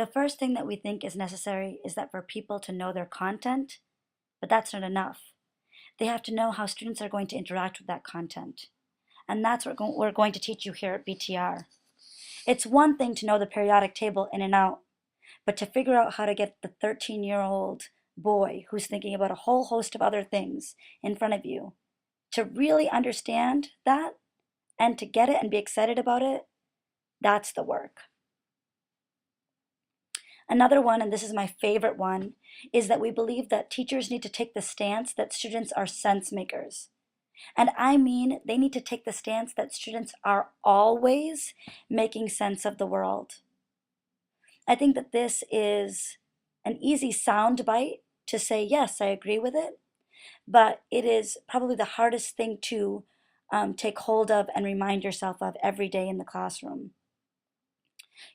The first thing that we think is necessary is that for people to know their content, but that's not enough. They have to know how students are going to interact with that content. And that's what we're going to teach you here at BTR. It's one thing to know the periodic table in and out, but to figure out how to get the 13-year-old boy who's thinking about a whole host of other things in front of you, to really understand that and to get it and be excited about it, that's the work. Another one, and this is my favorite one, is that we believe that teachers need to take the stance that students are sense makers. And I mean, they need to take the stance that students are always making sense of the world. I think that this is an easy sound bite to say, yes, I agree with it, but it is probably the hardest thing to take hold of and remind yourself of every day in the classroom.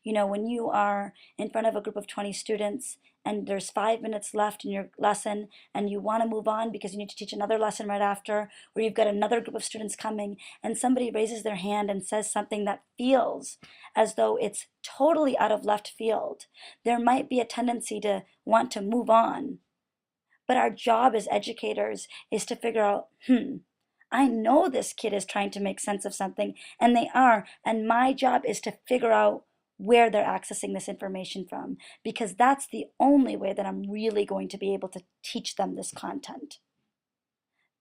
You know, when you are in front of a group of 20 students and there's 5 minutes left in your lesson and you want to move on because you need to teach another lesson right after, or you've got another group of students coming and somebody raises their hand and says something that feels as though it's totally out of left field, there might be a tendency to want to move on. But our job as educators is to figure out, I know this kid is trying to make sense of something, and they are, and my job is to figure out where they're accessing this information from, because that's the only way that I'm really going to be able to teach them this content.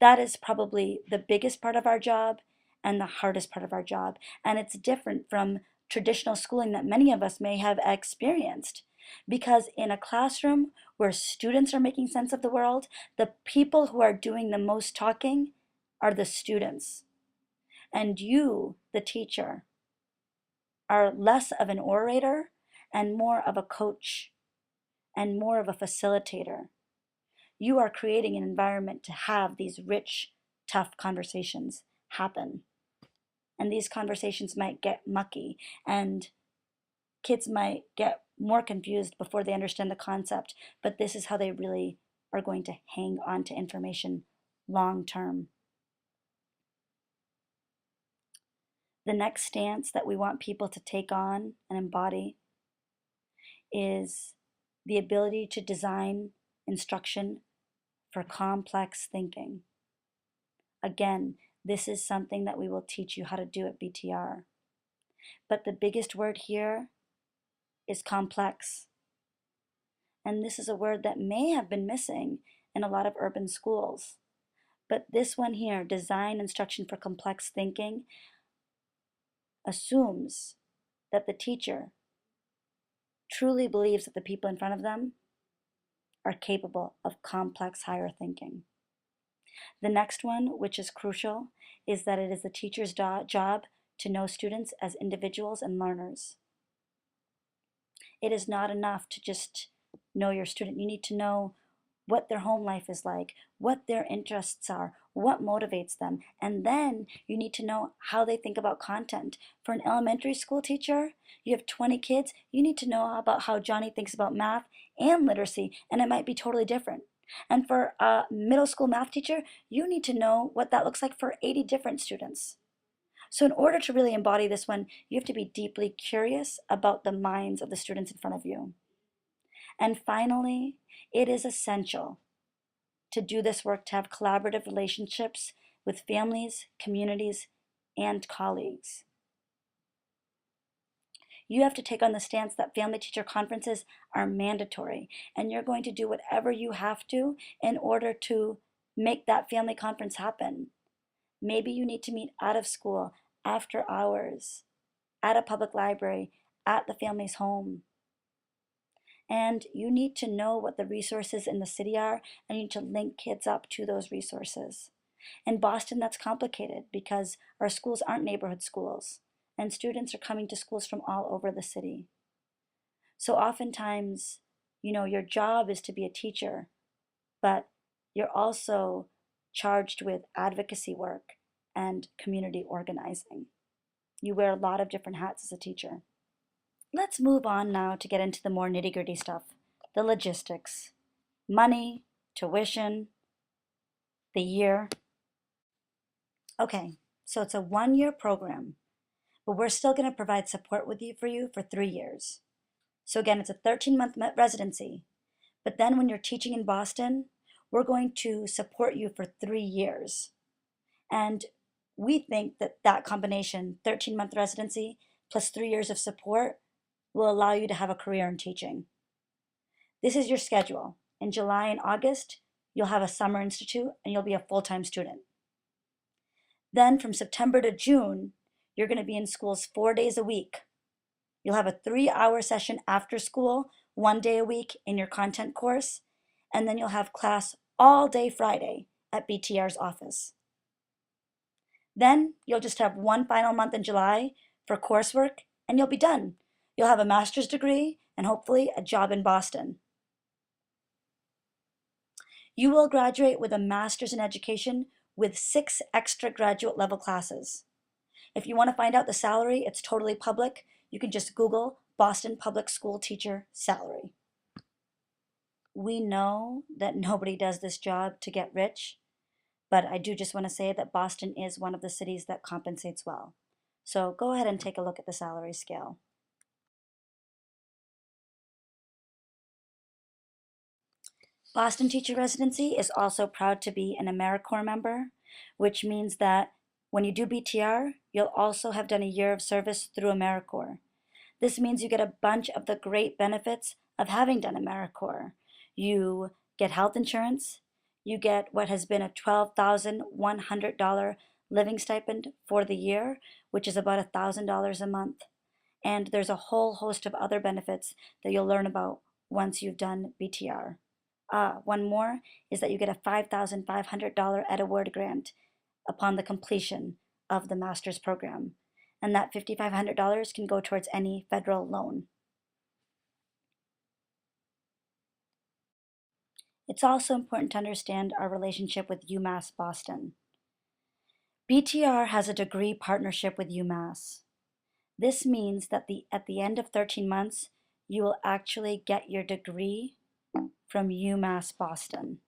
That is probably the biggest part of our job and the hardest part of our job, and it's different from traditional schooling that many of us may have experienced. Because in a classroom where students are making sense of the world, the people who are doing the most talking are the students. And you, the teacher, are less of an orator and more of a coach and more of a facilitator. You are creating an environment to have these rich, tough conversations happen. And these conversations might get mucky and kids might get more confused before they understand the concept, but this is how they really are going to hang on to information long term. The next stance that we want people to take on and embody is the ability to design instruction for complex thinking. Again, this is something that we will teach you how to do at BTR. But the biggest word here is complex. And this is a word that may have been missing in a lot of urban schools. But this one here, design instruction for complex thinking, assumes that the teacher truly believes that the people in front of them are capable of complex higher thinking. The next one, which is crucial, is that it is the teacher's job to know students as individuals and learners. It is not enough to just know your student. You need to know what their home life is like, what their interests are, what motivates them, and then you need to know how they think about content. For an elementary school teacher, you have 20 kids, you need to know about how Johnny thinks about math and literacy, and it might be totally different. And for a middle school math teacher, you need to know what that looks like for 80 different students. So in order to really embody this one, you have to be deeply curious about the minds of the students in front of you. And finally, it is essential to do this work to have collaborative relationships with families, communities, and colleagues. You have to take on the stance that family teacher conferences are mandatory, and you're going to do whatever you have to in order to make that family conference happen. Maybe you need to meet out of school, after hours, at a public library, at the family's home. And you need to know what the resources in the city are, and you need to link kids up to those resources. In Boston, that's complicated because our schools aren't neighborhood schools, and students are coming to schools from all over the city. So oftentimes, your job is to be a teacher, but you're also charged with advocacy work and community organizing. You wear a lot of different hats as a teacher. Let's move on now to get into the more nitty-gritty stuff, the logistics. Money, tuition, the year. Okay, so it's a 1-year program, but we're still going to provide support for you for 3 years. So again, it's a 13-month residency. But then when you're teaching in Boston, we're going to support you for 3 years. And we think that that combination, 13-month residency plus 3 years of support, will allow you to have a career in teaching. This is your schedule. In July and August, you'll have a summer institute and you'll be a full-time student. Then from September to June, you're going to be in schools 4 days a week. You'll have a 3-hour session after school, 1 day a week in your content course, and then you'll have class all day Friday at BTR's office. Then you'll just have one final month in July for coursework and you'll be done. You'll have a master's degree and hopefully a job in Boston. You will graduate with a master's in education with 6 extra graduate level classes. If you want to find out the salary, it's totally public. You can just Google Boston Public School Teacher Salary. We know that nobody does this job to get rich, but I do just want to say that Boston is one of the cities that compensates well. So go ahead and take a look at the salary scale. Boston Teacher Residency is also proud to be an AmeriCorps member, which means that when you do BTR, you'll also have done a year of service through AmeriCorps. This means you get a bunch of the great benefits of having done AmeriCorps. You get health insurance, you get what has been a $12,100 living stipend for the year, which is about $1,000 a month. And there's a whole host of other benefits that you'll learn about once you've done BTR. One more is that you get a $5,500 EdAward grant upon the completion of the master's program. And that $5,500 can go towards any federal loan. It's also important to understand our relationship with UMass Boston. BTR has a degree partnership with UMass. This means that at the end of 13 months, you will actually get your degree from UMass Boston.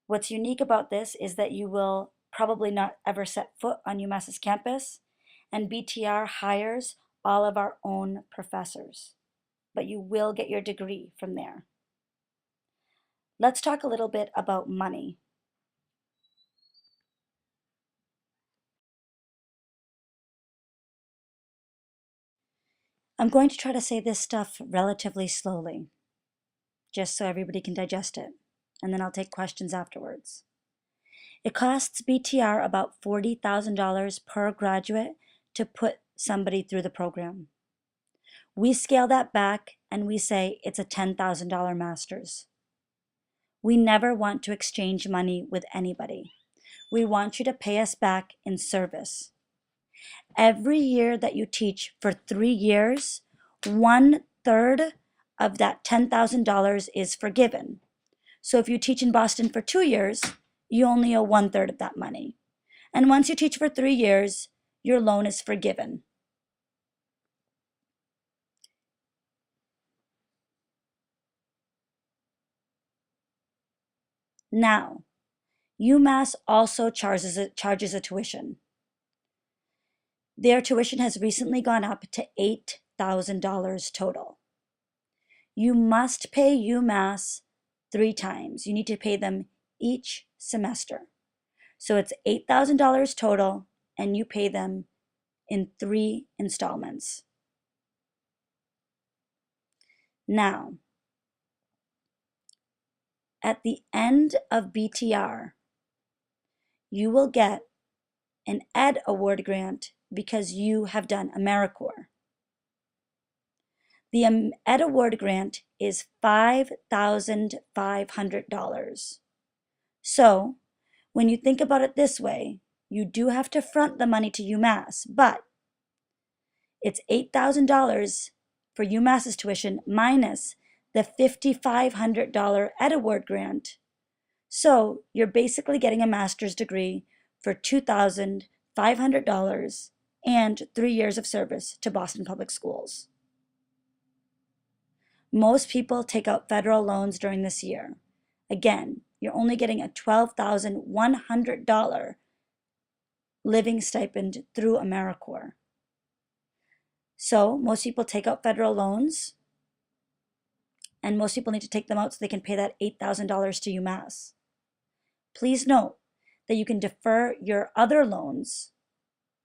What's unique about this is that you will probably not ever set foot on UMass's campus, and BTR hires all of our own professors, but you will get your degree from there. Let's talk a little bit about money. I'm going to try to say this stuff relatively slowly, just so everybody can digest it, and then I'll take questions afterwards. It costs BTR about $40,000 per graduate to put somebody through the program. We scale that back and we say it's a $10,000 master's. We never want to exchange money with anybody. We want you to pay us back in service. Every year that you teach for 3 years, 1/3 of that $10,000 is forgiven. So if you teach in Boston for 2 years, you only owe 1/3 of that money. And once you teach for 3 years, your loan is forgiven. Now, UMass also charges a tuition. Their tuition has recently gone up to $8,000 total. You must pay UMass 3 times. You need to pay them each semester. So it's $8,000 total, and you pay them in 3 installments. Now, at the end of BTR, you will get an EdAward grant because you have done AmeriCorps. The EdAward grant is $5,500. So, when you think about it this way, you do have to front the money to UMass, but it's $8,000 for UMass's tuition minus the $5,500 EdAward grant. So you're basically getting a master's degree for $2,500 and 3 years of service to Boston Public Schools. Most people take out federal loans during this year. Again, you're only getting a $12,100 living stipend through AmeriCorps. So most people take out federal loans, and most people need to take them out so they can pay that $8,000 to UMass. Please note that you can defer your other loans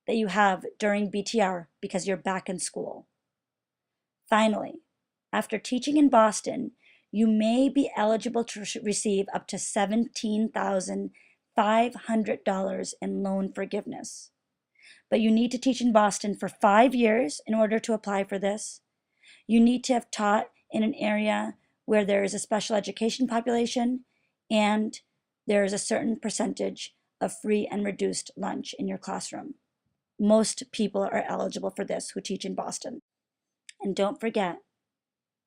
that you have during BTR because you're back in school. Finally, after teaching in Boston, you may be eligible to receive up to $17,500 in loan forgiveness. But you need to teach in Boston for 5 years in order to apply for this. You need to have taught in an area where there is a special education population and there is a certain percentage of free and reduced lunch in your classroom. Most people are eligible for this who teach in Boston. And don't forget,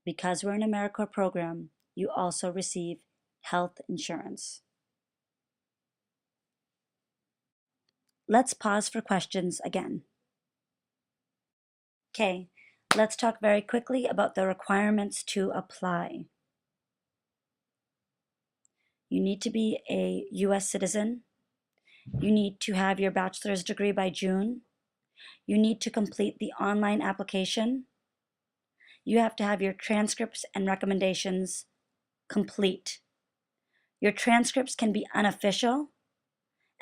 because we're an AmeriCorps program, you also receive health insurance. Let's pause for questions again. Okay, let's talk very quickly about the requirements to apply. You need to be a US citizen. You need to have your bachelor's degree by June. You need to complete the online application. You have to have your transcripts and recommendations complete. Your transcripts can be unofficial,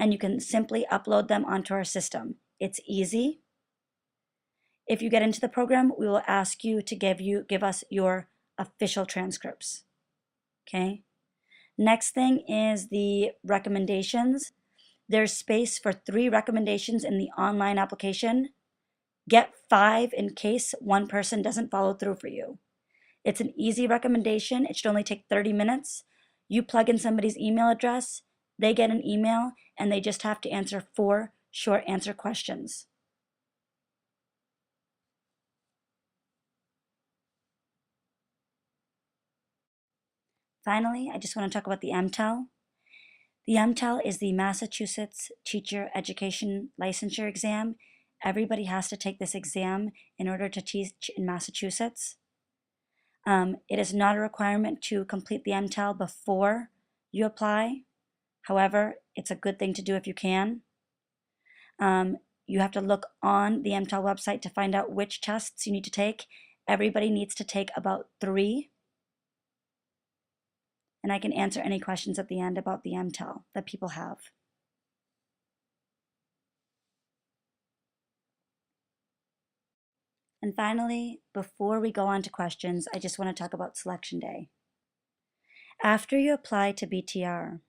and you can simply upload them onto our system. It's easy. If you get into the program, we will ask you to give us your official transcripts. Okay? Next thing is the recommendations. There's space for 3 recommendations in the online application. Get 5 in case one person doesn't follow through for you. It's an easy recommendation. It should only take 30 minutes. You plug in somebody's email address, they get an email, and they just have to answer 4 short answer questions. Finally, I just want to talk about the MTEL. The MTEL is the Massachusetts Teacher Education Licensure Exam. Everybody has to take this exam in order to teach in Massachusetts. It is not a requirement to complete the MTEL before you apply. However, it's a good thing to do if you can. You have to look on the MTEL website to find out which tests you need to take. Everybody needs to take about 3. And I can answer any questions at the end about the MTEL that people have. And finally, before we go on to questions, I just want to talk about Selection Day. After you apply to BTR,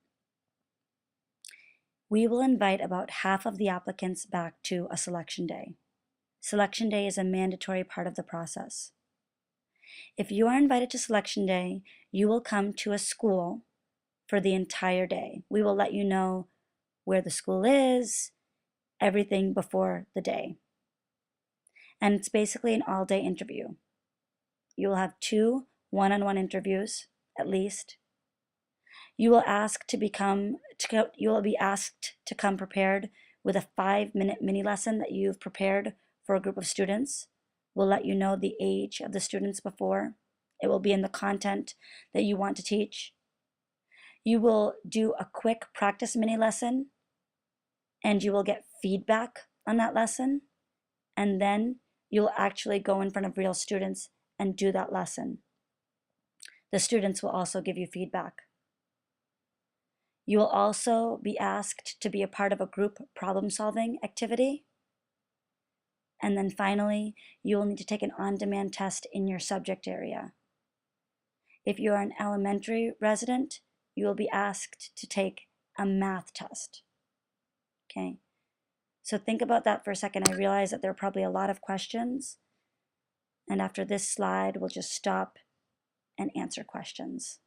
we will invite about half of the applicants back to a Selection Day. Selection Day is a mandatory part of the process. If you are invited to Selection Day, you will come to a school for the entire day. We will let you know where the school is, everything before the day. And it's basically an all-day interview. You will have 2 one-on-one interviews, at least. You will be asked to come prepared with a 5-minute mini lesson that you've prepared for a group of students. We'll let you know the age of the students before. It will be in the content that you want to teach. You will do a quick practice mini lesson, and you will get feedback on that lesson, and then you'll actually go in front of real students and do that lesson. The students will also give you feedback. You will also be asked to be a part of a group problem-solving activity. And then finally, you will need to take an on-demand test in your subject area. If you are an elementary resident, you will be asked to take a math test. Okay? So think about that for a second. I realize that there are probably a lot of questions. And after this slide, we'll just stop and answer questions.